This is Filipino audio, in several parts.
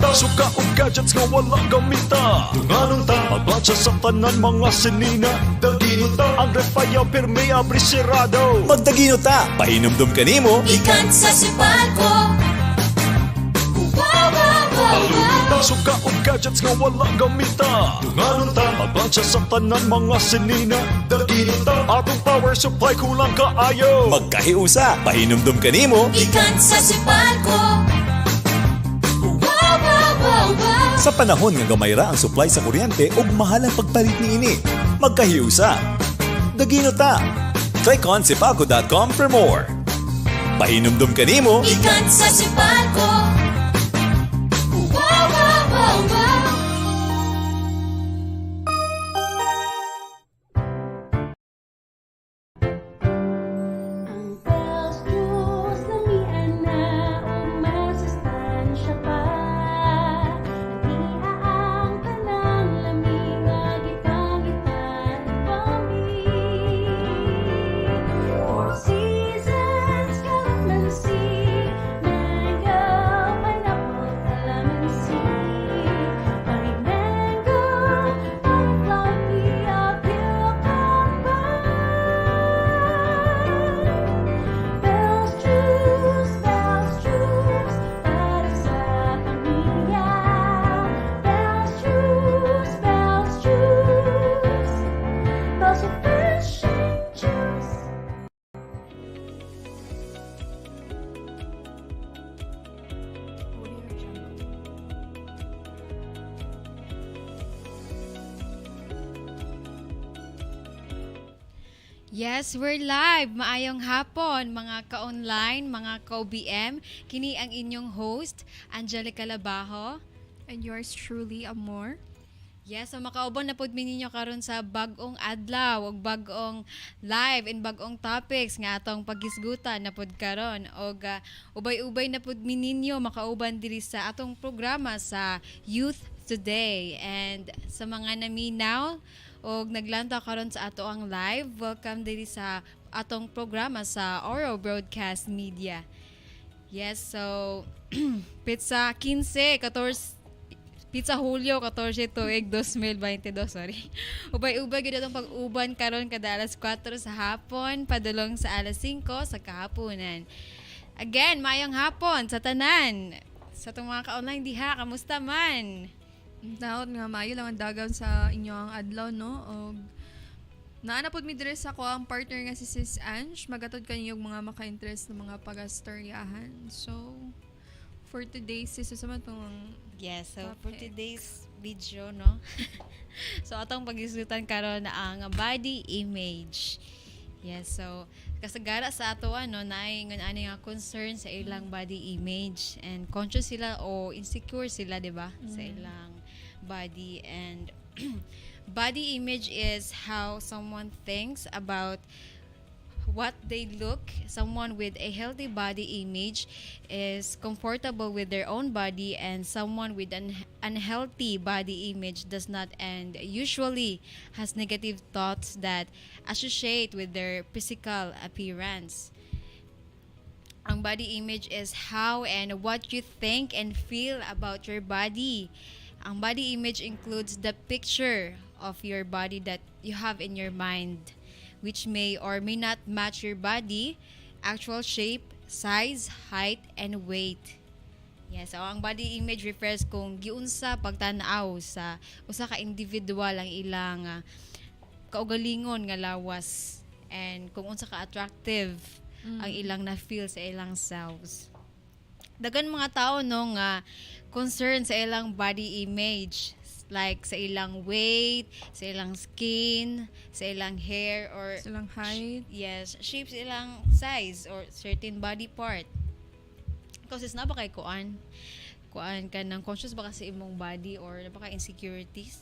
Suka o gadgets nga wala gamita. Tunganong ta maglansya sa tanan mga sinina. Dagino ta ang refaya pirmi abri sirado. Magdagino ta, pahinumdum kanimo. Ikan sa sipalko. Suka o gadgets nga wala gamita. Tunganong ta maglansya sa tanan mga sinina. Dagino ta atong power supply kulang kaayo. Magkahiusa, pahinumdum kanimo. Ikan sa sipalko. Sa panahon nga gamayra ang supply sa kuryente ug mahal ang pagpalit niini. Magkahiusa. Dagino ta. Click on sipalco.com for more. Pahinumdum kanimo. Ikan sa sipalko. Ang bells Diyos lamian na umasustansya pa. Nag-ihaang kanang lamig nga gitang-gitan pami. Four seasons, calamansi, mango, pineapple, calamansi. Honey mango, butterfly pea, cucumber. Bells juice, para sa pamilya. Bells juice, bells refreshing juice. Yes, we're live. Maayong hapon, mga ka-online, mga ka-OBM. Kini ang inyong host, Angelica Labajo. And yours truly, Amor. Yes, so makaubon na pud mi ninyo karon sa bag-ong adlaw, ug bag-ong live and bag-ong topics nga atong paghisgutan na pud karon. Og ubay-ubay na pud mi ninyo makauban diri sa atong programa sa Youth Today. And sa mga naminaw og naglanta karon sa ato ang live, welcome diri sa atong programa sa Oro Broadcast Media. Yes, so pizza 14 Pizza Hulyo 14 tuig 2022, sorry. Ubay-ubay gid atong pag-uban karon kada alas 4 sa hapon padulong sa alas 5 sa kahaponan. Again, maayong hapon sa tanan. Sa atong mga ka-online diha, kamusta man? Naot nga maayo lang ang dagan sa inyong adlaw, no? Og naana pod mi dire sa ko ang partner nga si Sis Ange, magatod kaniyog mga maka-interest ng mga pagastoryahan. So for today, sis, sa man tong Yes, so for topics. today's video, no? So atong pag-isutan karon na ang body image. Yes, so kasagara sa ato naay ani nga concern sa ilang body image and conscious sila o insecure sila, di ba? Sa ilang body. And body image is how someone thinks about what they look. Someone with a healthy body image is comfortable with their own body, and someone with an unhealthy body image does not and usually has negative thoughts that associate with their physical appearance. Ang body image is how and what you think and feel about your body. Ang body image includes the picture of your body that you have in your mind, which may or may not match your body, actual shape, size, height, and weight. Yes, so ang body image refers kung giunsa pagtan-aw sa usa ka individual ang ilang kaugalingon nga lawas, and kung unsa ka attractive ang ilang na-feel sa ilang selves. Dagan mga tao nga concern sa ilang body image, like sa ilang weight, sa ilang skin, sa ilang hair, or silang height. yes, shape sa ilang size or certain body part. Kasi na ba kay kuan ka ng conscious ba kasi imong body or na ba kay insecurities?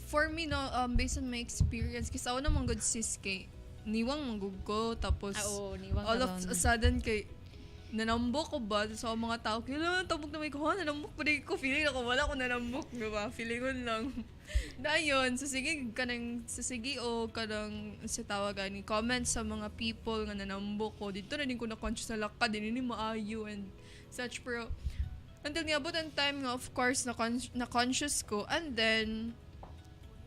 For me, no, based on my experience, kasi ako naman good sis kay niwang manggug ko, tapos niwang all of a sudden kay nanambok ko ba sa mga tao, kailangan tabok na may kuha, nanambok pa rin ko, feeling ako wala ko nanambok, diba? Feeling ko lang. Dayon, sige o kanang sa tawagan ni comments sa mga people nga nanambok ko, dito na din ko na conscious na lakad, din ni maayo and such, pero Until niabot ang time nga, of course, na conscious ko. And then,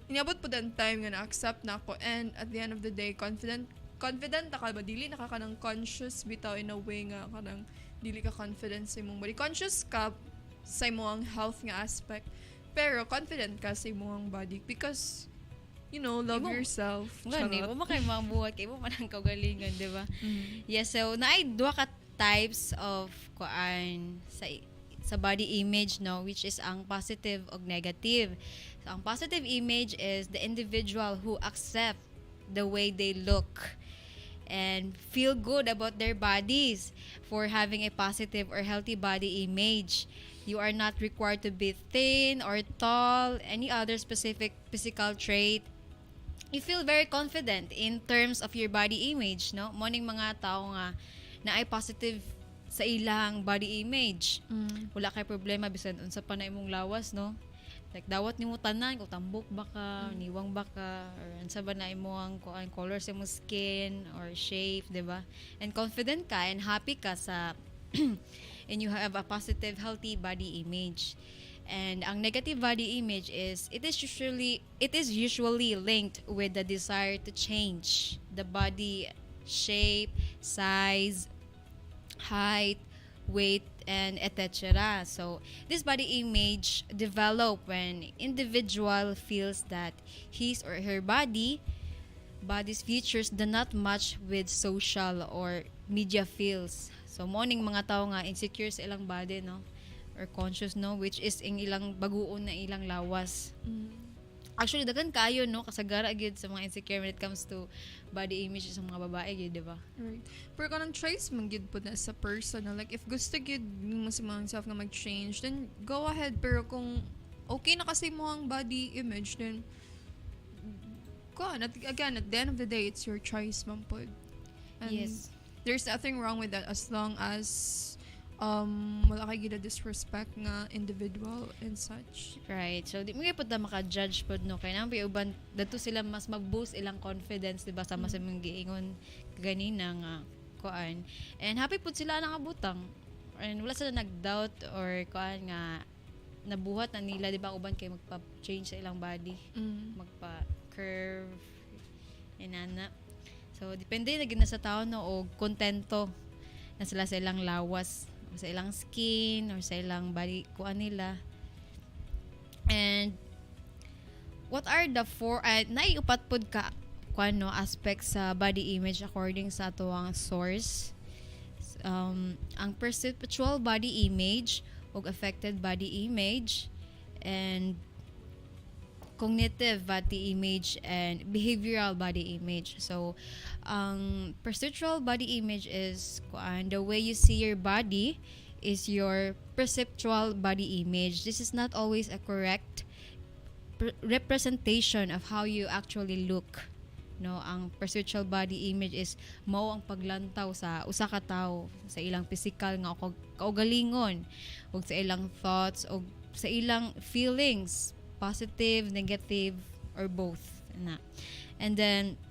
niabot po ang time nga na-accept na ako. And at the end of the day, confident na ka ba? Dili na ka ng conscious bitaw in a way nga kanang dili ka confident sa imong body. Conscious ka sa imong health nga aspect. Pero confident ka sa imong body because love yourself. Gani, Charot. mo makay mabuhat kay mo man ang kaugalingon, di ba? Yes, so naay duha ka types of kuan sa body image, no, which is ang positive ug negative. So ang positive image is the individual who accept the way they look and feel good about their bodies for having a positive or healthy body image. You are not required to be thin or tall, any other specific physical trait. You feel very confident in terms of your body image, no? Morning mga tao nga na ay positive sa ilang body image. Wala kay problema bisan unsa pa na imong lawas, no? Like dawat nimo tanan kung tambok ba ka, niwang ba ka, or unsa ba na imong color sa imong skin or shape, 'di ba? And confident ka and happy ka sa and you have a positive healthy body image. And ang negative body image is it is usually linked with the desire to change the body shape, size, height, weight, and etc. So this body image develop when individual feels that his or her body's features do not match with social or media feels. So morning mga tao nga insecure sa ilang body, no, or conscious, no, which is ang ilang baguon na ilang lawas. Actually daghan kayo, no, kasagara gyud sa mga insecure when it comes to body image sa mga babae gyud, di ba? Right. Pero kanang choice man gyud po na sa person. Like, if gusto gyud mo sa mga self nga mag-change, then go ahead. Pero kung okay na kasi mo ang body image, then go on. Again, at the end of the day, it's your choice, man po. And Yes. there's nothing wrong with that as long as wala kay gila disrespect nga individual and such. Right. So di mo gyud pud ta maka-judge pud, no, kay nang uban dato sila mas mag-boost ilang confidence, di ba, sama sa mga giingon ganina nga kuan. And happy pud sila nang abutang. And wala sila nag-doubt or kuan nga nabuhat na nila, di ba, uban kay magpa-change sa ilang body, magpa-curve inana. So depende na gid na sa tao, no, o kontento na sila sa ilang lawas, sa ilang skin or sa ilang body kuan nila. And what are the four naiupat pod ka kuan, no, aspects sa body image according sa atuang source. Ang perceptual body image ug affected body image, and cognitive body image, and behavioral body image. So, ang perceptual body image is the way you see your body is your perceptual body image. This is not always a correct representation of how you actually look. No, ang perceptual body image is mao ang paglantaw sa usa ka tawo sa ilang physical nga kaugalingon ug sa ilang thoughts ug sa ilang feelings, positive, negative, or both na. And then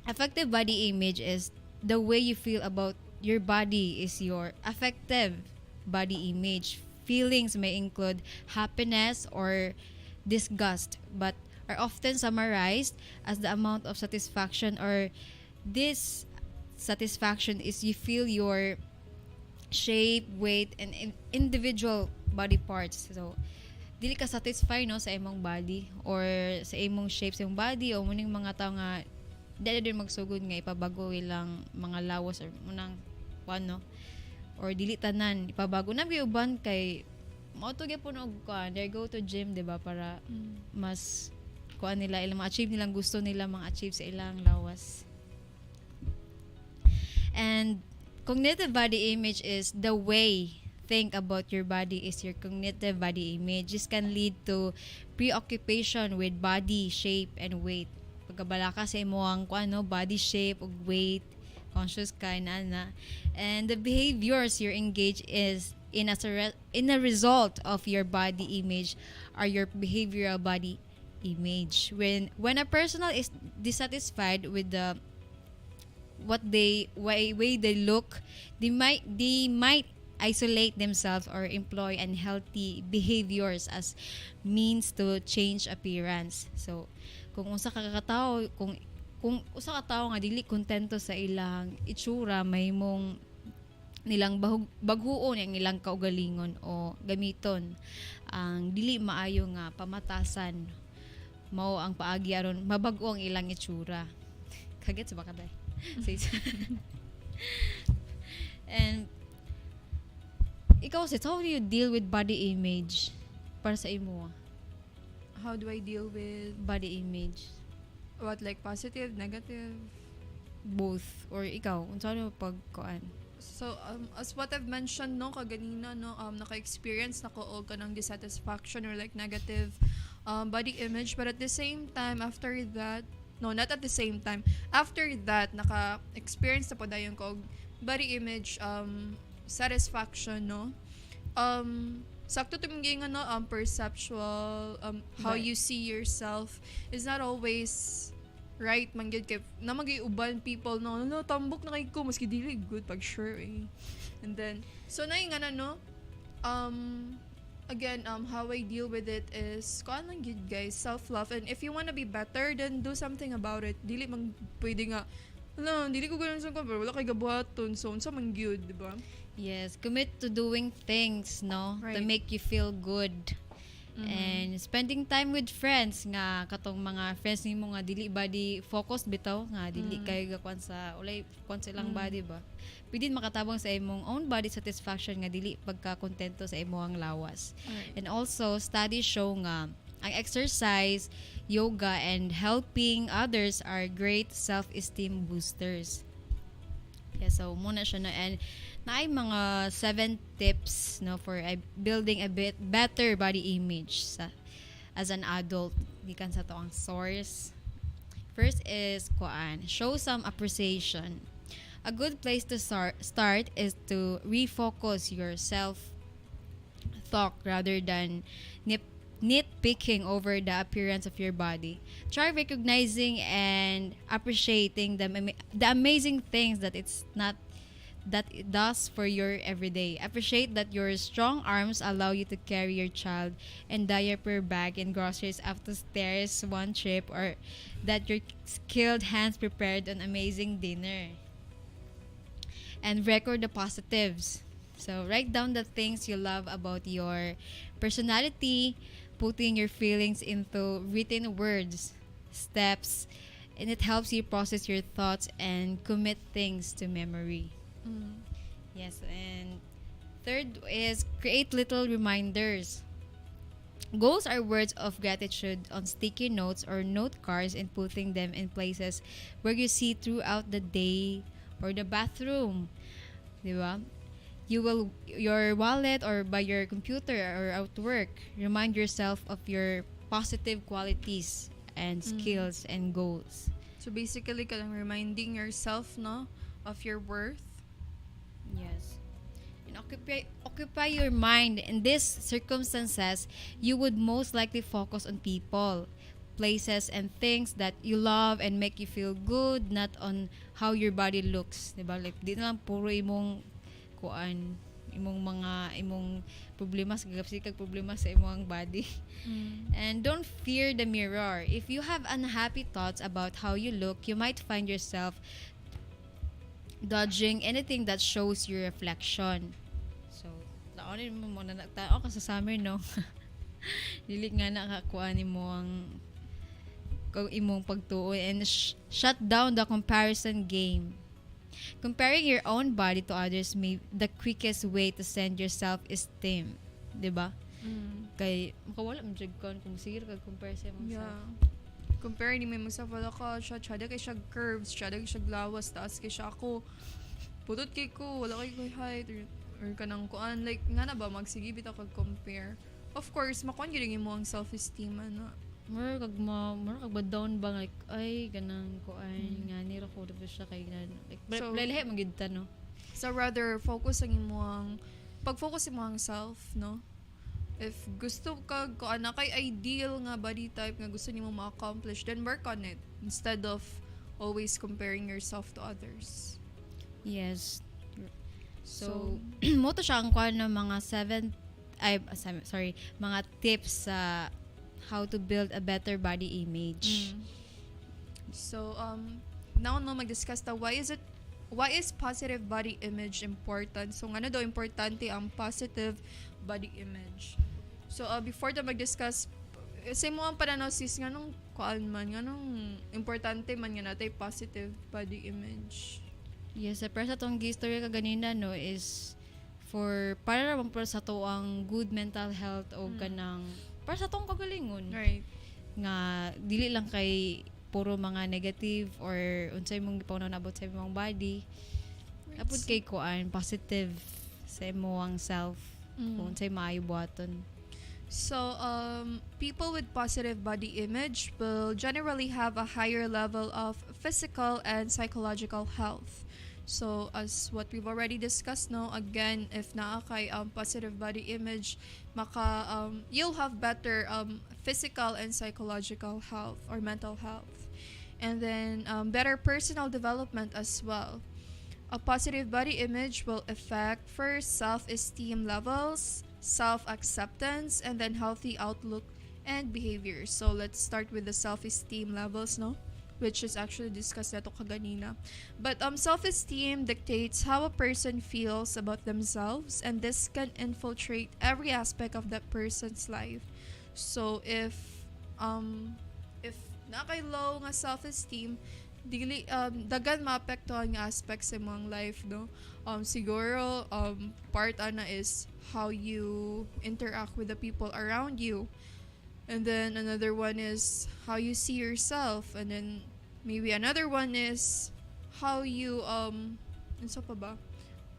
affective body image is the way you feel about your body is your affective body image. Feelings may include happiness or disgust, but are often summarized as the amount of satisfaction or dissatisfaction is you feel your shape, weight, and individual body parts. So dili ka satisfied, no, sa imong body or sa imong shape sa imong body, o muning mga tao nga dili din magsugod nga ipabago ilang mga lawas or munang no, or dili tanan ipabago na uban kay mao to gyapon og they go to gym, di ba, para mas kuan nila ilang ma-achieve nilang gusto nila ma-achieve sa ilang lawas. And cognitive body image is the way think about your body is your cognitive body image. This can lead to preoccupation with body shape and weight. Pagkabala ka sa imong body shape ug weight, conscious ka na. And the behaviors you engage is in a result of your body image are your behavioral body image. When a person is dissatisfied with the way they look, they might isolate themselves or employ unhealthy behaviors as means to change appearance. So kung usa ka katao, kung usa ka tawo nga dili kontento sa ilang itsura, may mong nilang baghuon ang ilang kaugalingon o gamiton ang dili maayo nga pamatasan, mao ang paagi aron mabag-o ang ilang itsura. Kagets ba kaday? And ikaw sis, how do you deal with body image para sa imo? How do I deal with Body image, what, like positive, negative? both, or ikaw unsa ano pagkuan? So, as what I've mentioned, no, kaganina, no, naka-experience na ko og kanang dissatisfaction or like negative body image. But at the same time, after that, no, not at the same time, after that, naka-experience na po dayon ko og body image satisfaction, no. Sakto tumingin nga, no, perceptual, how Right. you see yourself is not always right man gyud kay na magiuban people no tambok na kay ko maski dili good pag sure eh. And then so na yung ano no again how I deal with it is kuan lang gyud guys, self love, and if you wanna be better then do something about it. Dili man pwede nga dili ko ganun sa ko pero wala kay gabuhaton so unsa man gyud, di ba? Yes, commit to doing things, no, to Right. make you feel good. And spending time with friends nga katong mga friends nimo nga dili body focused bitaw nga dili kayo gakuan sa ulay kuan sa ilang body ba. Pwede makatabang sa imong own body satisfaction nga dili pagka kontento sa imong lawas. Right. And also studies show nga ang exercise, yoga, and helping others are great self-esteem boosters. Yeah, so muna siya na, and naay mga 7 tips no for building a bit better body image as an adult gikan sa to ang source. First is show some appreciation. A good place to start is to refocus your self talk rather than nitpicking over the appearance of your body. Try recognizing and appreciating the amazing things that it does for your everyday. Appreciate that your strong arms allow you to carry your child and diaper bag and groceries up the stairs one trip, or that your skilled hands prepared an amazing dinner. And record the positives. So write down the things you love about your personality, putting your feelings into written words, steps, and it helps you process your thoughts and commit things to memory. Yes, and third is create little reminders. Goals are words of gratitude on sticky notes or note cards and putting them in places where you see throughout the day or the bathroom. Diba? Your wallet or by your computer or at work, remind yourself of your positive qualities and skills and goals. So basically ka lang reminding yourself no of your worth. Yes. And occupy your mind. In these circumstances, you would most likely focus on people, places, and things that you love and make you feel good, not on how your body looks. Diba? Like, di na lang puro imong problema sa problema sa imong body. And don't fear the mirror. If you have unhappy thoughts about how you look, you might find yourself dodging anything that shows your reflection. So, laonin mo muna nagtao ka sa summer, no? Dili nga nakakuha ni mo ang imong pagtuon, and shut down the comparison game. Comparing your own body to others may the quickest way to send your self-esteem, 'di ba? Kay makawala man jud kon kung sige ka compare sa imong self. Yeah. Compare ni may sa wala ka siya tsada kay siya curves, tsada kay siya lawas, taas kay siya ako. Putot kay ko, wala kay height or kanang kuan, like nga na ba magsige bitaw kag compare. Of course, makuan gyud mo ang self-esteem ana. More kag ba down ba like ay ganang kuan nga ni ra ko dito siya kay gan like So- lahi man gid ta, no. So rather focus ang imong pag-focus mo ang self, no? If gusto ka kung ana kay ideal nga body type nga gusto nimo ma-accomplish, then work on it instead of always comparing yourself to others. Yes. So, mo to siya ang kuan ng mga mga tips sa how to build a better body image. So, now mag-discuss why is positive body image important? So, ano daw importante ang positive body image? So, before mag-discuss, sa mo ang pananaw sis, nganong importante man nga natin positive body image? Yes, pero sa tong history ka ganina no is para naman para sa to ang good mental health o kanang para sa tong kagalingon. Right. Nga dili lang kay puro mga negative or unsay mong gipawnaw about sa imong body. Apud kay kuan positive sa imong self kung unsay maayo buhaton. So, people with positive body image will generally have a higher level of physical and psychological health. So, as what we've already discussed, no, again, if naa kay positive body image, you'll have better physical and psychological health or mental health. And then, better personal development as well. A positive body image will affect first self-esteem levels, self-acceptance, and then healthy outlook and behavior. So, let's start with the self-esteem levels, no? Which is actually discussed nato kaganina. But self-esteem dictates how a person feels about themselves, and this can infiltrate every aspect of that person's life. So if na kay low nga self-esteem, dili dagan maapektuhan nga aspects sa imong life, no? Siguro part ana is how you interact with the people around you. And then another one is how you see yourself, and then maybe another one is how you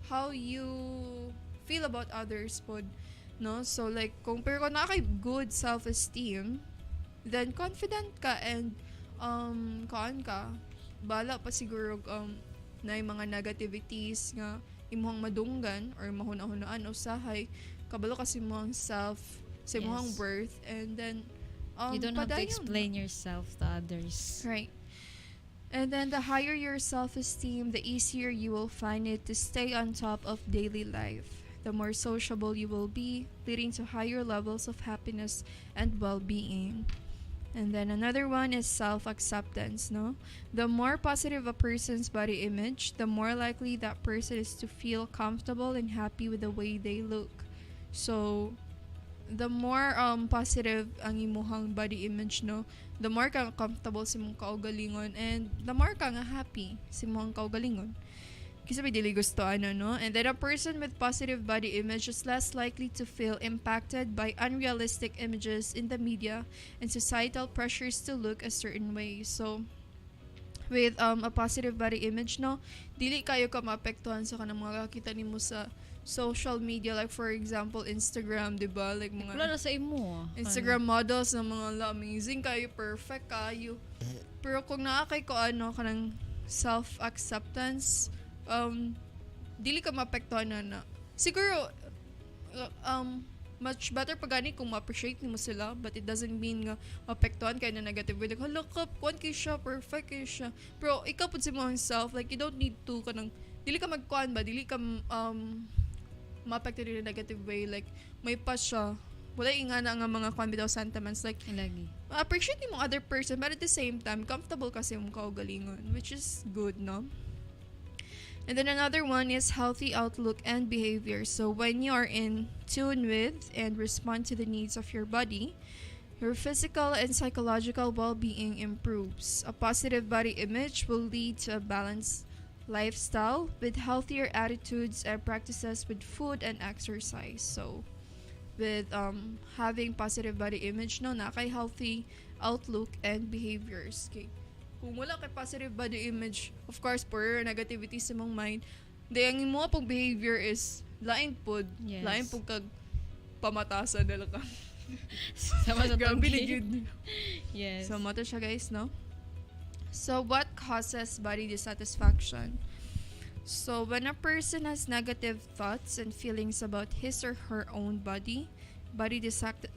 how you feel about others pod, no? So like kung na kay good self-esteem, then confident ka and bala pa siguro na yung mga negativities nga imong madunggan or mahuna-hunaan usahay kabalo kasi mo self sa imong worth, and then you don't have to explain yourself to others. Right. And then the higher your self-esteem, the easier you will find it to stay on top of daily life. The more sociable you will be, leading to higher levels of happiness and well-being. And then another one is self-acceptance, no? The more positive a person's body image, the more likely that person is to feel comfortable and happy with the way they look. So, the more positive ang imuhang body image, no, the more ka comfortable sa imong kaugalingon, and the more ka nga happy sa imong kaugalingon. Kasi may dili gusto no? And then a person with positive body image is less likely to feel impacted by unrealistic images in the media and societal pressures to look a certain way. So, with a positive body image, no, dili kayo ka maapektuhan sa kanang mga kakita nimo sa social media, like for example Instagram, diba? Like mga Wala na sa imo. Instagram models na mga amazing kayo, perfect kayo. Pero kung naakay ko kanang self-acceptance, dili ka maapektuhan na. Siguro much better pag gani kung ma-appreciate mo sila, but it doesn't mean nga maapektuhan kayo na negative way. Like, look up, kuan kayo siya, perfect kayo siya. Pero ikaw po si mo self, like you don't need to kanang dili ka magkuan ba, dili ka ma-affected in a negative way, like may pa siya, wala ingana nga mga kwan bitaw sentiments, like Ilagi. appreciate mo other person, but at the same time comfortable kasi yung kaugalingon, which is good, no? And then another one is healthy outlook and behavior. So when you are in tune with and respond to the needs of your body, your physical and psychological well-being improves. A positive body image will lead to a balanced lifestyle with healthier attitudes and practices with food and exercise. So, with having positive body image, no, na kay healthy outlook and behaviors. Okay. Kung wala kay positive body image, of course, for negativity sa mong mind, ang mo pong behavior is lain pod, Yes. lain pong kag pamatasan dala ka. Sama sa Grabe na tungkol. yun. Yes. So, mato siya guys, no? So, what causes body dissatisfaction? So, when a person has negative thoughts and feelings about his or her own body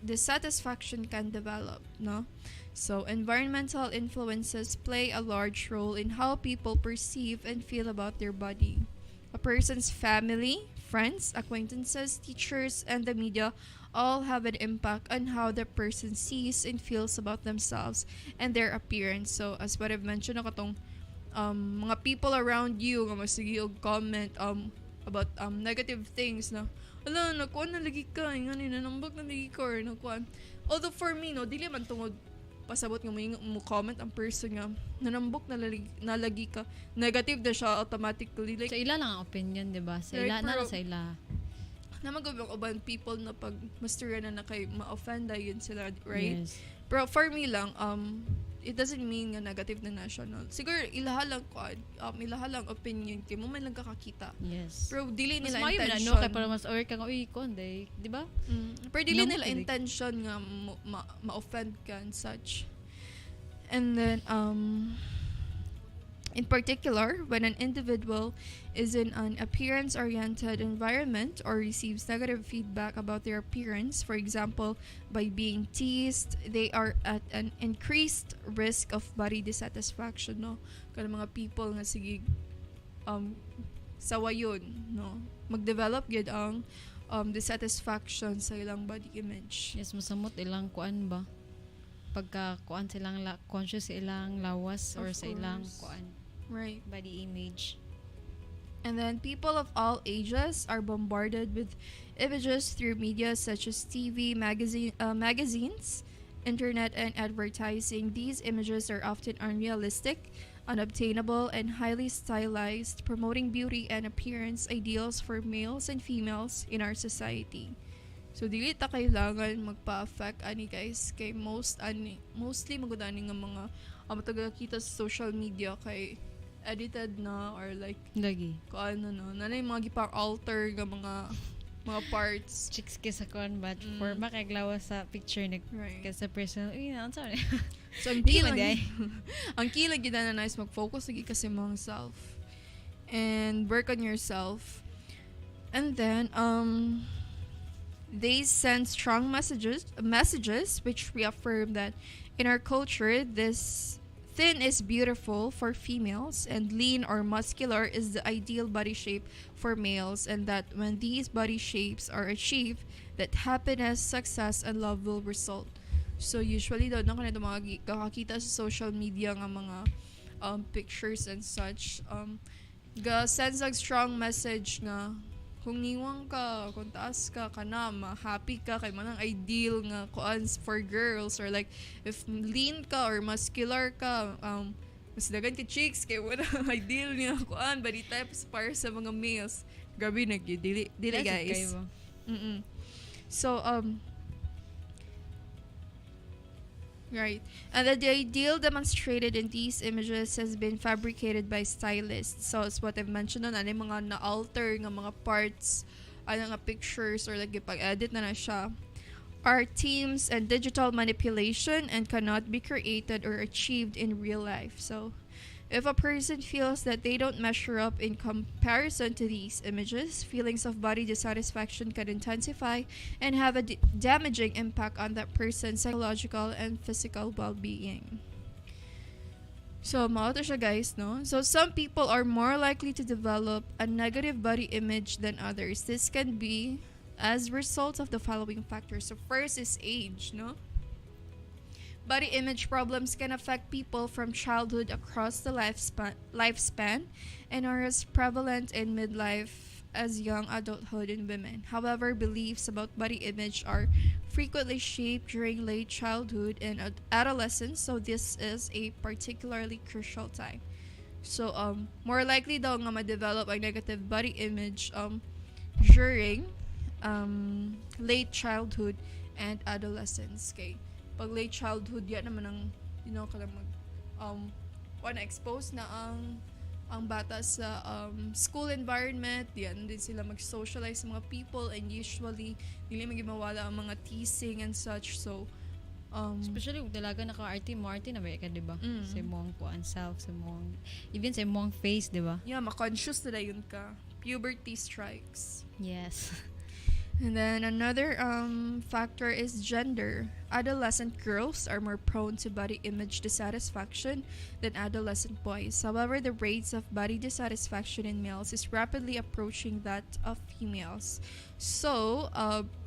dissatisfaction can develop, no? So, environmental influences play a large role in how people perceive and feel about their body. A person's family, friends, acquaintances, teachers, and the media all have an impact on how the person sees and feels about themselves and their appearance. So, as what I've mentioned, katong mga people around you nga masige og comment about negative things na ala nakuan na lagi ka ngani nanambag na lagi ka or nakuan. Although for me no dili man tungod pasabot nga mo comment ang person nga nanambok na lagi ka, negative na siya automatically, like Sa ila lang ang opinion, di ba? Sa Right, ila na pero- lang sa ila. naman gawin uban people na pag mastura na kay ma-offend yun sila, right? Yes. Pero for me lang, it doesn't mean nga negative na national. Siguro ilaha lang opinion kay mo man lang kakakita. Yes. Pero dili Mas nila mayo na intention. no kay para mas aware ka nga uy kon day, di ba? Pero dili Namok nila kilig. intention nga ma-offend ka and such. And then in particular, when an individual is in an appearance-oriented environment or receives negative feedback about their appearance, for example, by being teased, they are at an increased risk of body dissatisfaction, no? Kaya mga people nga sige sawa yun, no? Mag-develop yun ang dissatisfaction sa ilang body image. Yes, masamot ilang kuan ba? Pagka kuan silang conscious sa ilang lawas or Of sa ilang course. kuan Right. body image. And then people of all ages are bombarded with images through media such as TV, magazines, internet, and advertising. These images are often unrealistic, unobtainable, and highly stylized, promoting beauty and appearance ideals for males and females in our society. So dili ta kailangan magpa-affect ani guys kay mostly magud ani nga mga matagakita sa social media kay edited na or like Lagi. kung ano no nanay mga gipang alter nga mga parts, Chicks kay sa kuan ba? Forma kay lawas sa picture ni right? kay sa person. Uy, na sorry. So ang Di key man lang day. ang key lang gid na nice mag-focus lagi kasi mong self and work on yourself. And then they send strong messages which reaffirm that in our culture this thin is beautiful for females and lean or muscular is the ideal body shape for males, and that when these body shapes are achieved that happiness, success, and love will result. So usually daw na kanito mga kakakita sa social media nga mga pictures and such ga sends a strong message nga kung niwang ka, kung taas ka kana, happy ka kay manang ideal nga kuans for girls, or like if lean ka or muscular ka, mas dagan ka chicks kay wala ideal nga kuan body types para sa mga males. Grabe dili That's it guys. kayo ba? So right. And the ideal demonstrated in these images has been fabricated by stylists. So it's what I've mentioned on ano yung mga na-alter nga mga parts, ano nga pictures or like pag-edit na siya, are teams and digital manipulation and cannot be created or achieved in real life. So if a person feels that they don't measure up in comparison to these images, feelings of body dissatisfaction can intensify and have a damaging impact on that person's psychological and physical well-being. So, mao to siya guys, no? So, some people are more likely to develop a negative body image than others. This can be as a result of the following factors. So, first is age, no? Body image problems can affect people from childhood across the lifespan and are as prevalent in midlife as young adulthood in women. However, beliefs about body image are frequently shaped during late childhood and adolescence, so this is a particularly crucial time. So, more likely daw nga ma-develop ang negative body image during late childhood and adolescence. Okay? Pag late childhood, yan naman ang, kailangan expose na ang bata sa school environment, yan din sila mag-socialize sa mga people, and usually, dili magimawala ang mga teasing and such, so, Especially kung talaga naka-arty na ba ka, di ba? Sa mong kuan self, sa mong, even sa mong face, di ba? yeah, ma-conscious na yun ka. Puberty strikes. Yes. And then another factor is gender. Adolescent girls are more prone to body image dissatisfaction than adolescent boys. However, the rates of body dissatisfaction in males is rapidly approaching that of females. So,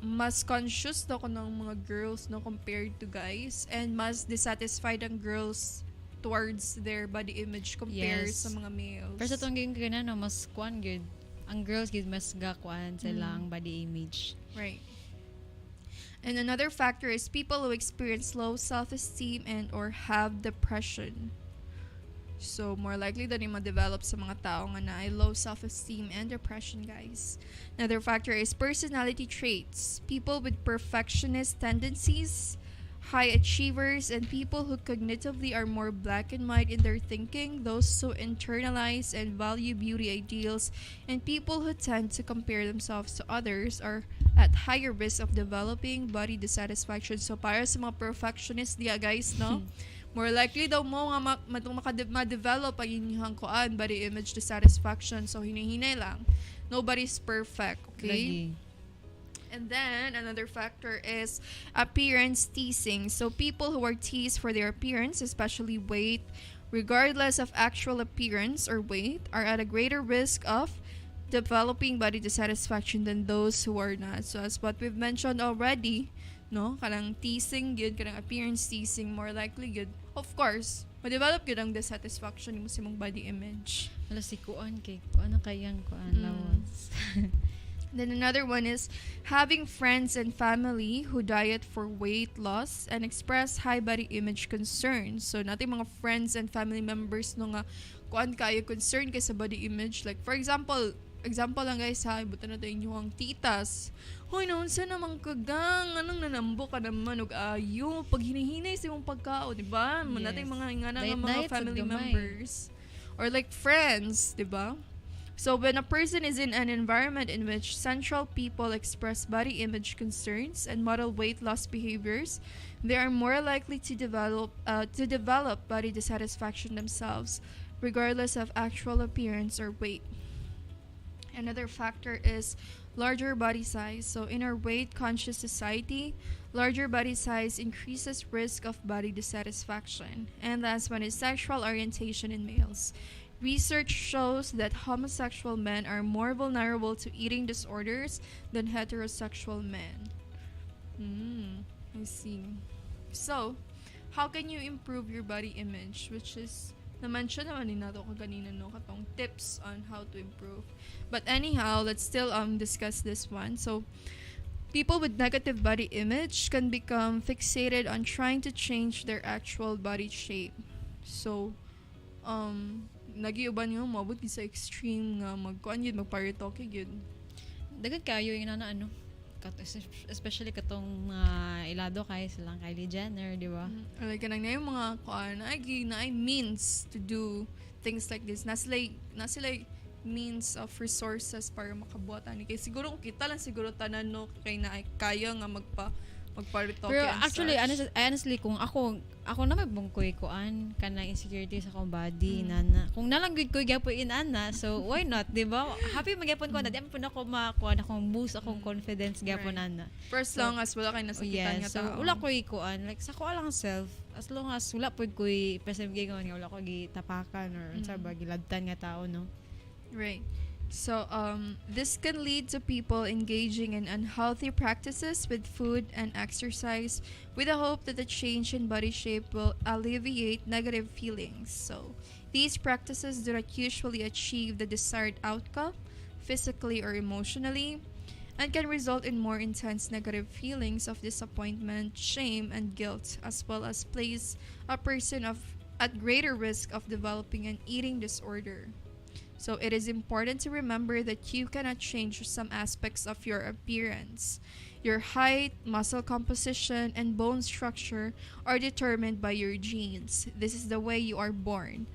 mas conscious daw ko ng mga girls no compared to guys, and mas dissatisfied ang girls towards their body image compared Yes. sa mga males. Pero sa itong ganyan no, mas kuan good. Ang girls gid mas gakuan silang body image. Right. And another factor is people who experience low self-esteem and or have depression. So, more likely na rin ma-develop sa mga tao nga na ay low self-esteem and depression, guys. Another factor is personality traits. People with perfectionist tendencies, high achievers, and people who cognitively are more black and white in their thinking, those who internalize and value beauty ideals, and people who tend to compare themselves to others are at higher risk of developing body dissatisfaction. So, para sa mga perfectionist diya, guys, no? More likely daw mo nga ma-develop ang inyong kuan body image dissatisfaction. So, hinihinay lang. Nobody's perfect, okay? Lagi. And then, another factor is appearance teasing. So, people who are teased for their appearance, especially weight, regardless of actual appearance or weight, are at a greater risk of developing body dissatisfaction than those who are not. So, as what we've mentioned already, no? Kanang teasing, yun, kanang appearance teasing, more likely, yun. Of course, ma-develop yun ang dissatisfaction mo sa mong body image. Wala si kuan kay ano kayang kuan lawas. Then another one is having friends and family who diet for weight loss and express high body image concerns. So, natin mga friends and family members no nga kuan kayo concern kay sa body image. Like, for example lang guys ha, ibutan natin inyong titas. Hoy, naunsa namang kagang, anong nanambo ka naman, og ayo, pag hinihinay sa imong pagkao, di ba? Yes. Natin mga ingana nga Diet- mga diet sa family gamay. members. Or like friends, di ba? So, when a person is in an environment in which central people express body image concerns and model weight loss behaviors, they are more likely to develop body dissatisfaction themselves, regardless of actual appearance or weight. Another factor is larger body size. So, in our weight-conscious society, larger body size increases risk of body dissatisfaction. And last one is sexual orientation in males. Research shows that homosexual men are more vulnerable to eating disorders than heterosexual men. I see. So, how can you improve your body image? Which is, na-mention naman ni nato ko kanina no, katong tips on how to improve. But anyhow, let's still discuss this one. So, people with negative body image can become fixated on trying to change their actual body shape. So, nagiuban nga mabot sa extreme nga magkuan yun, magparitoke yun. Dagan kayo yung ano especially katong mga ilado kay silang Kylie Jenner, di ba? Or like kanang na yung mga kuan na ay means to do things like this. Na sila means of resources para makabuhat ani. Kay siguro kung kita lang siguro tanan no kay na ay kaya nga magparitoke. Pero and actually, such. honestly, kung ako na may bungkoy kuan kanang insecurity sa akong body nana. Kung nalanggit ko gyapon inana, so why not, di ba? Happy magyapon ko na di man ako makuan akong boost akong confidence gyapon Right. nana. For as long as wala kay nasakitan nga So tao. wala ko kuan like sa ko lang self as long as wala pud ko present gigawan nga wala ko gitapakan or sa ba gilabtan nga tao no. Right. So, this can lead to people engaging in unhealthy practices with food and exercise with the hope that the change in body shape will alleviate negative feelings. So, these practices do not usually achieve the desired outcome, physically or emotionally, and can result in more intense negative feelings of disappointment, shame, and guilt, as well as place a person at greater risk of developing an eating disorder. So it is important to remember that you cannot change some aspects of your appearance. Your height, muscle composition, and bone structure are determined by your genes. This is the way you are born.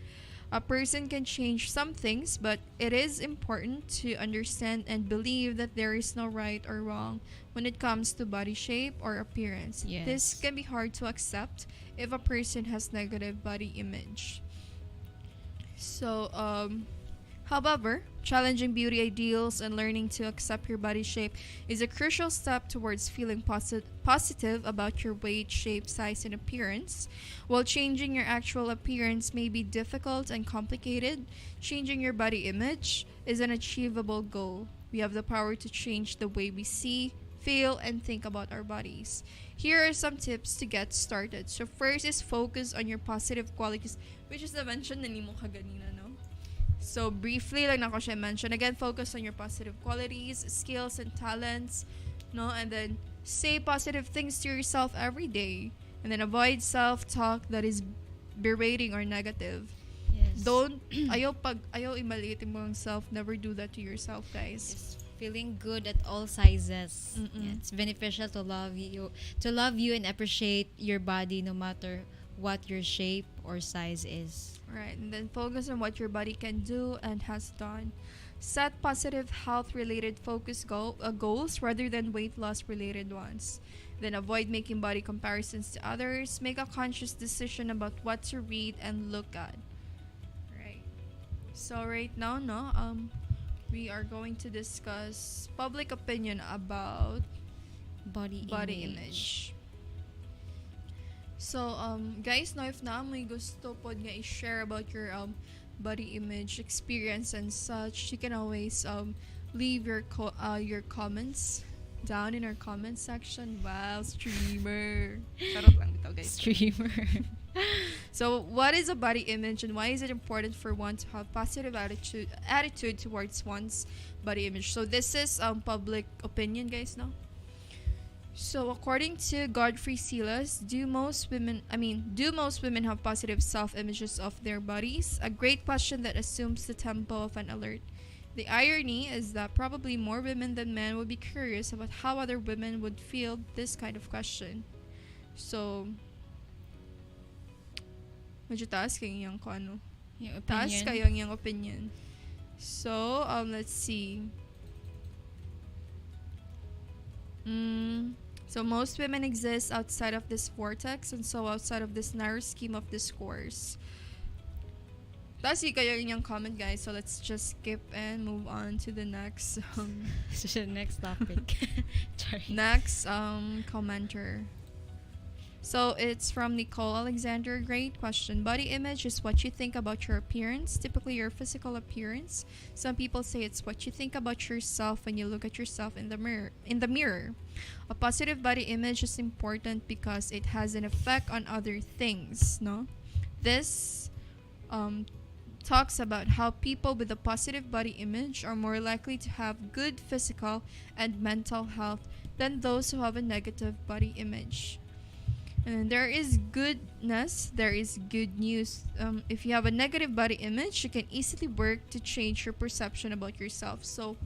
A person can change some things, but it is important to understand and believe that there is no right or wrong when it comes to body shape or appearance. Yes. This can be hard to accept if a person has negative body image. So, However, challenging beauty ideals and learning to accept your body shape is a crucial step towards feeling positive about your weight, shape, size, and appearance. While changing your actual appearance may be difficult and complicated, changing your body image is an achievable goal. We have the power to change the way we see, feel, and think about our bodies. Here are some tips to get started. So first is focus on your positive qualities, which is the mention na nimo kaganina, no? So briefly, like nako siya mention, again, focus on your positive qualities, skills, and talents, no? And then say positive things to yourself every day. And then avoid self-talk that is berating or negative. Yes. Don't, ayaw imaliit mo ang self. Never do that to yourself, guys. Just feeling good at all sizes. Mm-mm. Yeah, it's beneficial to love you and appreciate your body no matter what your shape or size is. Right, and then focus on what your body can do and has done. Set positive health-related goals rather than weight loss-related ones. Then avoid making body comparisons to others. Make a conscious decision about what to read and look at. Right. So right now, we are going to discuss public opinion about Body image. So, guys, no, if na may gusto pod nga i-share about your body image experience and such, you can always leave your comments down in our comment section. Wow, streamer. Charot lang bitaw, guys. Streamer. So, what is a body image and why is it important for one to have positive attitude towards one's body image? So, this is public opinion, guys, no? So, according to Godfrey Silas, do most women have positive self-images of their bodies? A great question that assumes the tempo of an alert. The irony is that probably more women than men would be curious about how other women would feel this kind of question. So, medyo taas kayo yung ano. Yung Taas opinion. kayo yung opinion. So, let's see. So most women exist outside of this vortex and so outside of this narrow scheme of discourse. That's kayo yung comment, guys. So let's just skip and move on to the next Next topic. Sorry. next commenter. So it's from Nicole Alexander. Great question. Body image is what you think about your appearance, typically your physical appearance. Some people say it's what you think about yourself when you look at yourself in the mirror. A positive body image is important because it has an effect on other things, no? This talks about how people with a positive body image are more likely to have good physical and mental health than those who have a negative body image. And there is goodness, there is good news. If you have a negative body image, you can easily work to change your perception about yourself. So,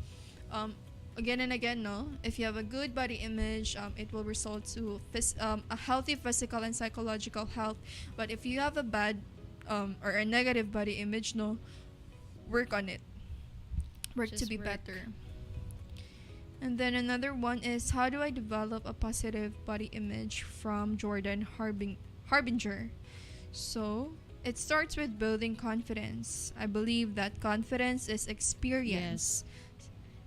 again and again, no, if you have a good body image, it will result to a healthy physical and psychological health. But if you have a bad or a negative body image, no, work on it. Work to Just be work. better. And then another one is, how do I develop a positive body image, from Jordan Harbinger. So, it starts with building confidence. I believe that confidence is experience.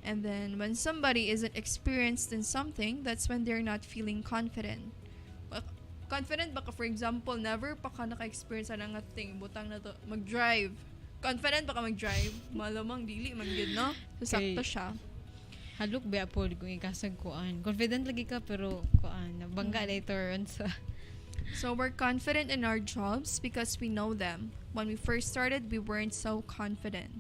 And then when somebody isn't experienced in something, that's when they're not feeling confident. Confident baka, for example, never pa ka naka-experience na nga thing, butang na to, mag-drive. Confident baka mag-drive, malamang dili man gyud, no? So, sakto siya. Haluk ba po kung ikasag kuan. Confident lagi ka pero kuan nabangga later on sa. So we're confident in our jobs because we know them. When we first started, we weren't so confident.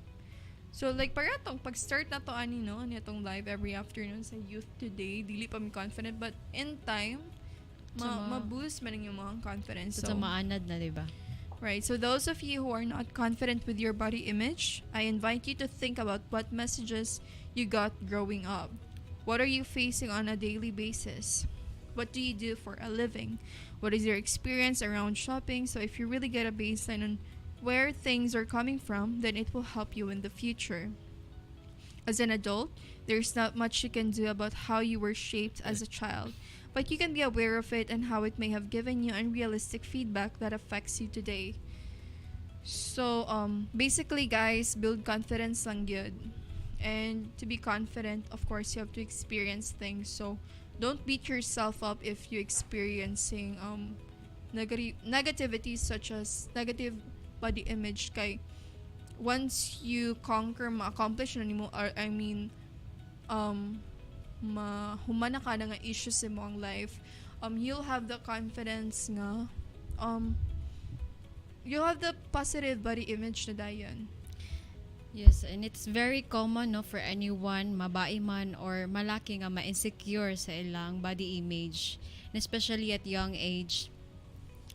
So like paratong pag-start na to ani no, ani atong live every afternoon sa Youth Today, dili pa mi confident, but in time ma-boost man yung mga confidence. So maanad na, di ba? Right. So those of you who are not confident with your body image, I invite you to think about what messages you got growing up. What are you facing on a daily basis? What do you do for a living? What is your experience around shopping? So if you really get a baseline on where things are coming from, then it will help you in the future. As an adult, there's not much you can do about how you were shaped as a child, but you can be aware of it and how it may have given you unrealistic feedback that affects you today. So, basically, guys, build confidence lang good. And to be confident, of course, you have to experience things. So, don't beat yourself up if you're experiencing negativity such as negative body image. Kay once you conquer, ma-accomplish na nimo, or I mean, humana ka na nga issues sa mong life, you'll have the confidence nga, you'll have the positive body image na dayon. Yes, and it's very common no for anyone, mabae man or malaki nga ma-insecure sa ilang body image, and especially at young age.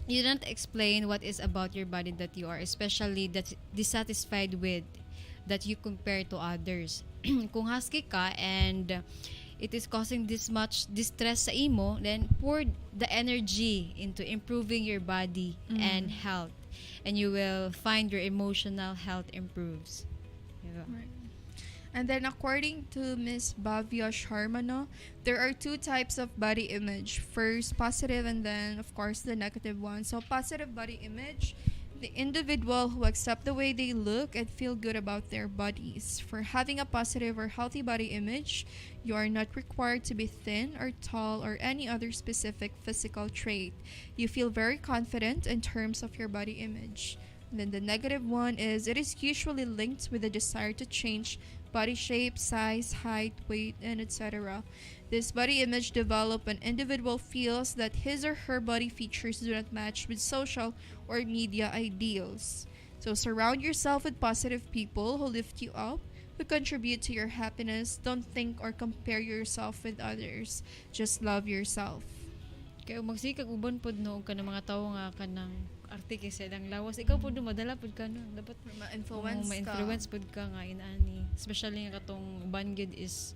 You don't explain what is about your body that you are especially that dissatisfied with, that you compare to others. Kung husky ka and it is causing this much distress sa imo, then pour the energy into improving your body and health, and you will find your emotional health improves. Yeah. Right. And then according to Miss Bhavya Sharma, no, there are two types of body image. First, positive, and then of course the negative one. So positive body image, the individual who accept the way they look and feel good about their bodies. For having a positive or healthy body image, you are not required to be thin or tall or any other specific physical trait. You feel very confident in terms of your body image. Then the negative one is it is usually linked with the desire to change body shape, size, height, weight, and etc. This body image develop when individual feels that his or her body features do not match with social or media ideals. So surround yourself with positive people who lift you up, who contribute to your happiness. Don't think or compare yourself with others. Just love yourself. Kaya magsikag uban pod no ka ng mga tawo nga kanang artike sa ilang lawas, ikaw pod madala pod ka no, dapat ma-influence pod ka nga inani, especially nga katong uban gid is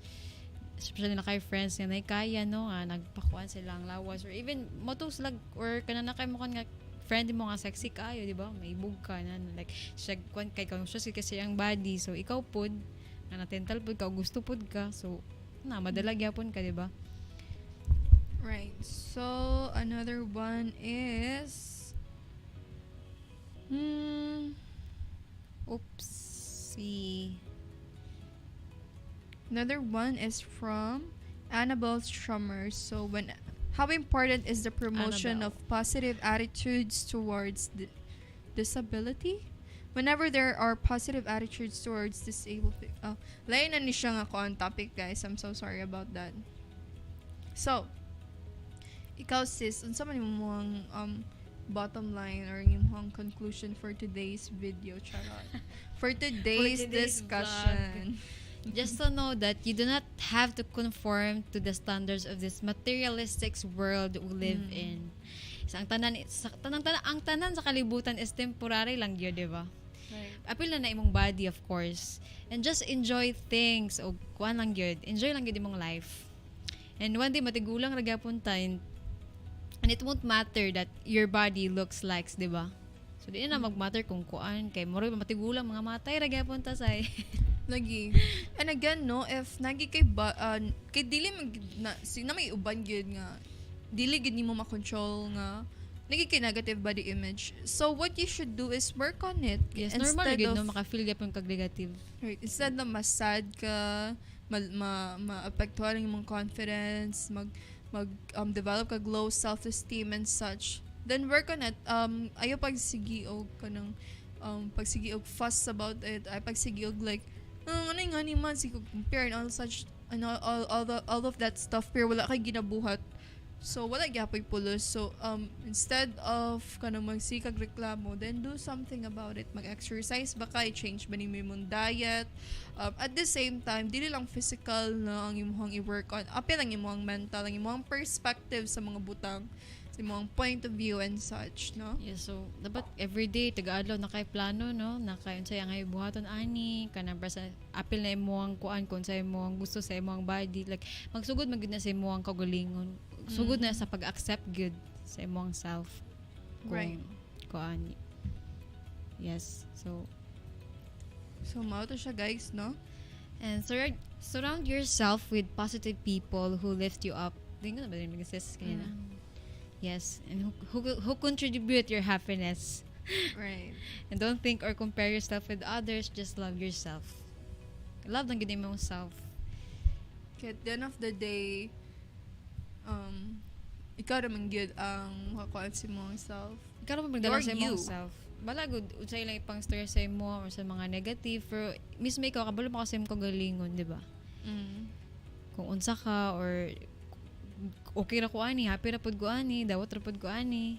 especially na kay friends nga kaya no nga nagpakuan silang lawas or even motos lag or kanana kay mo nga friend mo nga sexy kayo, di ba? May ibog ka na like siya kwan kay conscious kasi ang body, so ikaw pod nga natental pod ka, gusto pod ka, so na madala gyapon ka, di ba? Right. So another one is Oopsie. Another one is from Annabelle Strummer. So how important is the promotion Annabelle. of positive attitudes towards disability? Whenever there are positive attitudes towards disabled people. Lain na ni siya nga ko on topic, guys. I'm so sorry about that. So, ikaw sis, unsa man imong bottom line or imong conclusion for today's video, charot. For today's discussion. Just to know that you do not have to conform to the standards of this materialistic world we live in. So, ang tanan sa kalibutan is temporary lang yun, di ba? Right. Apil na imong body, of course. And just enjoy things. O kuan lang yun. Enjoy lang yun imong life. And one day, matigulang ragapon tayo. And it won't matter that your body looks like, di ba? So, di na mag-matter kung kuan. Kay moro matigulang mga matay ragapon ta say. Lagi. And again, no, if nagi kay kay dili na may uban gyud nga dili gid nimo makontrol nga nagi kay negative body image. So what you should do is work on it. Yes, normal gid no maka-feel gyapon kag negative. Right, instead na mas-sad ka, ma-apektuhan ang imong confidence, develop ka low self-esteem and such. Then work on it. Ayo pagsigi og kanang pagsigi og fuss about it. Ay pagsigi og like ano nga ni man si compare and all such and all of that stuff pero wala kay ginabuhat. So wala gyapon pulos. So instead of kanang magsikag reklamo, then do something about it. Mag-exercise ba kay change ba nimo imong diet. At the same time, dili lang physical na ang imong i-work on. Apil ang imong mental, ang imong perspective sa mga butang, sa imong point of view and such, no? Yes, so dapat everyday taga-adlaw na kay plano, no? Na kay unsay ang buhaton ani kanang sa apil na imong kuan kun sa imong gusto sa imong body, like magsugod magud na sa imong kaugalingon. Sugod na sa pag-accept good sa imong self. Right. Kuan. Yes. So mao to siya, guys, no? and surround yourself with positive people who lift you up. Dingo na ba din mag-assess kanya na? Yes, and who contribute your happiness Right. And don't think or compare yourself with others, just love yourself. Love lang gid mo self. Kaya at the end of the day, ikaw naman good ang makakuha si mong self. Ikaw naman magdala Or sa you. imong self. Bala good unsay lang ipang story sa imo or sa mga negative, pero mismo ikaw kabalo mo kasi mo kagalingon, di ba? Kung unsa ka or okay ra ko ani, happy ra pud ko ani, dawat ra pud ko ani.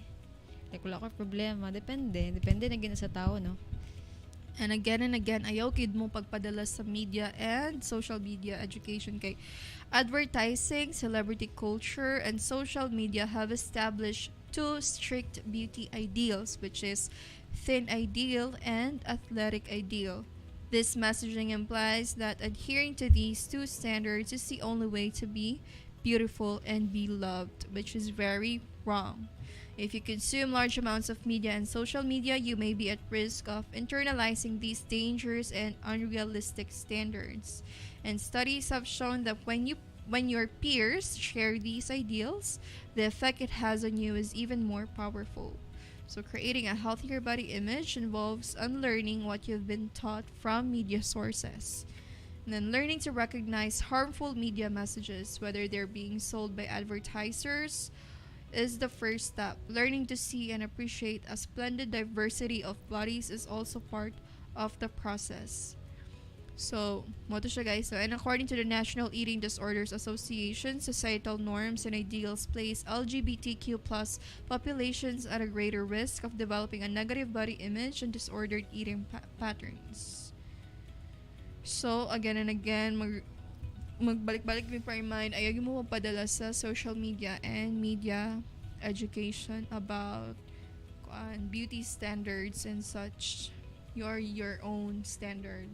Like wala ko problema, depende na gina sa tao, no? And again, ayaw kid mo pagpadala sa media and social media education kay advertising, celebrity culture, and social media have established two strict beauty ideals, which is thin ideal and athletic ideal. This messaging implies that adhering to these two standards is the only way to be beautiful and be loved, which is very wrong. If you consume large amounts of media and social media, you may be at risk of internalizing these dangerous and unrealistic standards. And studies have shown that when your peers share these ideals, the effect it has on you is even more powerful. So creating a healthier body image involves unlearning what you've been taught from media sources. And then learning to recognize harmful media messages, whether they're being sold by advertisers, is the first step. Learning to see and appreciate a splendid diversity of bodies is also part of the process. So, mo to siya guys. So, and according to the National Eating Disorders Association, societal norms and ideals place LGBTQ plus populations at a greater risk of developing a negative body image and disordered eating patterns. So, again and again, magbalik-balik mi pa remind, ayaw mo mapadala sa social media and media education about beauty standards and such. You're your own standard.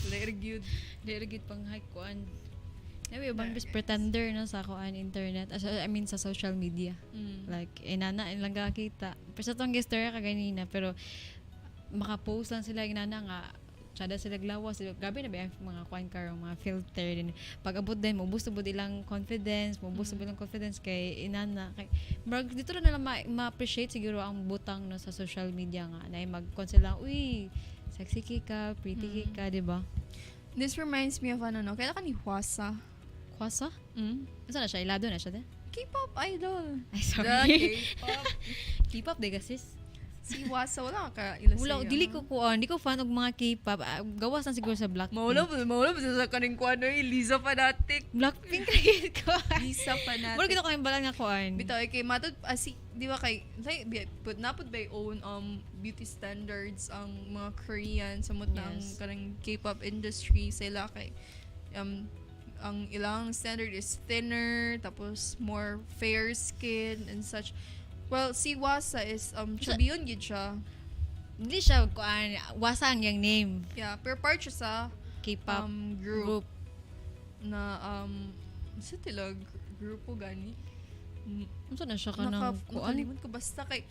Later good. Dili gid pang high kuan. Nabi ubang bis pretender no sa kuan internet. I mean sa social media. Like inana lang kakita. Pero sa tong gesture ka ganina pero maka-post lang sila inana nga tsada sila glawas sila gabi na ba yung mga kuan karong mga filter din pag abot din mo boost bud ilang confidence kay inana kay marag dito na lang ma-appreciate siguro ang butang no sa social media nga na mag-con sila uy sexy ka pretty ka di ba? This reminds me of no kailan ka ni Hwasa? Asa na siya ilado na siya din? K-pop idol. Ay sorry. K-pop. K-pop de gasis. Si Hwasa wala ka ila Wala, dili ko kuan, di ko fan og mga K-pop. Gawas na siguro sa Blackpink. Maula ba sa kaning kuan Lisa Fanatic. Blackpink kay ko. Lisa Fanatic. Wala gito kayong balang nga kuan. Bitaw kay matod di ba kay put by own beauty standards ang mga Korean sa mutang Yes. kanang K-pop industry sila kay ang ilang standard is thinner tapos more fair skin and such. Well, si Wasa is chubby yun gid siya. Hindi siya kuan, wasang yang name. Yeah, pero part siya sa K-pop group na sa tila grupo gani. Unsa na siya kanang kuan? Nakalimutan ko basta kay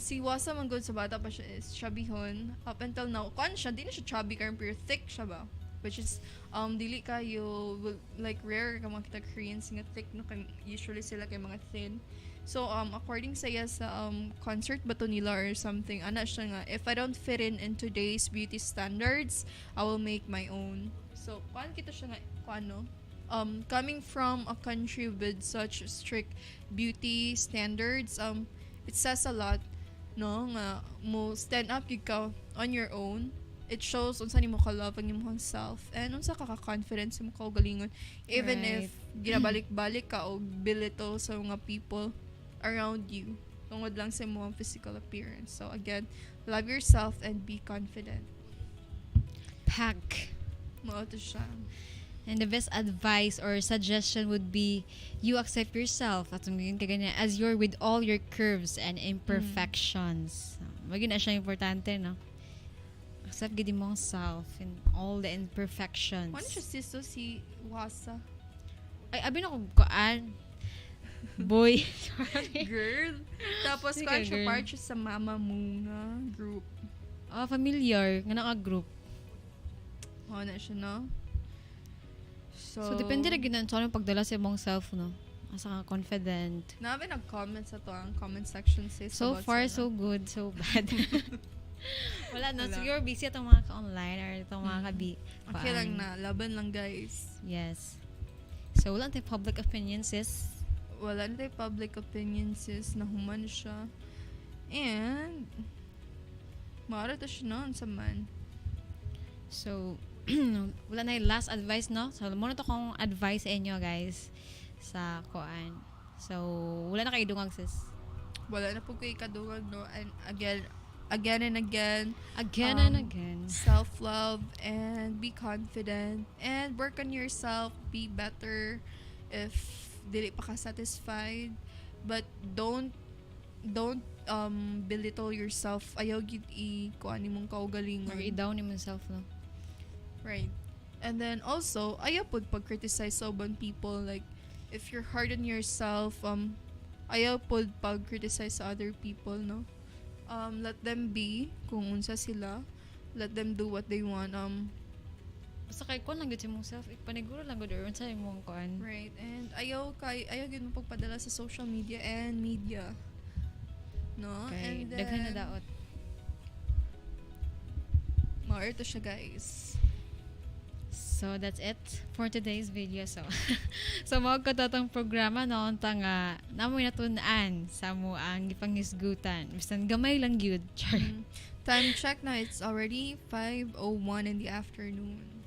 si Wasa man good sa bata pa siya is chubbyhon up until now. Kuan siya, di na siya chubby karon pero thick siya ba? Which is dili kayo like rare ka makita Koreans nga thick no kay usually sila kay mga thin. So according sa concert ba to nila or something ana siya nga if I don't fit in today's beauty standards I will make my own. So kuan kita siya nga kuano coming from a country with such strict beauty standards it says a lot no nga mo stand up gyud ka on your own. It shows unsa nimo ka love ang imong self and unsa ka confidence mo kaugalingon even if ginabalik-balik ka og belittle sa mga people around you tungod lang sa imong physical appearance. So again, love yourself and be confident. Pack. Mao to siya. And the best advice or suggestion would be you accept yourself at ganyan as you're with all your curves and imperfections. Maging na siya importante, no? Accept gid imong self and all the imperfections. Ano siya sisto si Wasa? Ay, abi na ko kuan. Boy. Sorry. Girl. Tapos Sige, kuan siya girl. part siya sa mama mo nga group. Familiar nga naka-group. Mao na siya no. So depende ra gyud sa anong pagdala sa imong self, no. asa ka confident. Nabi nag-comment sa to ang comment section sis. So about far, sila. so good, so bad. Wala, no? Wala. Siguro busy itong mga ka-online or itong mga Okay lang na. Laban lang, guys. Yes. So, wala tayong public opinion, sis. Wala na tayo public opinion, sis. Nahuman siya. And, maara ta siya noon sa man. So, wala na yung last advice, no? So, muna to kong advice sa inyo, guys, sa koan. So, wala na kayo dungag, sis. Wala na po kayo kadungag, no? And again and again. Again and again. Self-love and be confident and work on yourself. Be better if dili pa ka satisfied. But don't belittle yourself. Ayaw gid kuan nimong kaugalingon. Or i-down yung self, no? Right. And then also, ayaw pud pag-criticize sa ubang people. Like, if you're hard on yourself, ayaw pud pag-criticize sa other people, no? Let them be kung unsa sila. Let them do what they want. Basta kay kuan lang gud mong self, paniguro lang gud or unsa imong kuan. Right. And ayaw gid mo pagpadala sa social media and media. No? Kay And daghan na daot. Maarto siya, guys. So that's it for today's video. So mao ko tong programa no unta nga namoy natun-an sa mo ang gipangisgutan. Bisan gamay lang gyud. Char. Time check na, it's already 5:01 in the afternoon.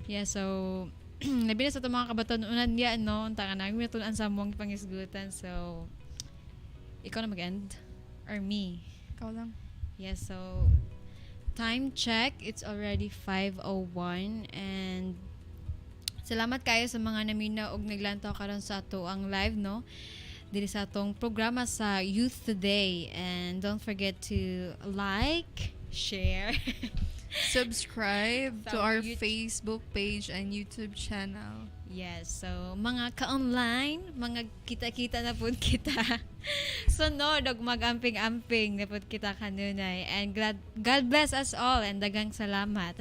Yeah, so labi na sa itong mga kabatununan niya, no? Unta nga namin natun-an sa mo ang gipangisgutan. So ikaw na mag-end or me? Ikaw lang. Yeah, so time check, it's already 5:01 and salamat kayo sa mga naminaw og naglantaw karon sa ato ang live, no? Diri sa atong programa sa Youth Today, and don't forget to like, share, Subscribe to Sa our YouTube. Facebook page and YouTube channel. yes, so mga ka-online, mga kita-kita na pud kita. Sunod og mag-amping-amping na pud kita kanunay, and God bless us all and daghang salamat.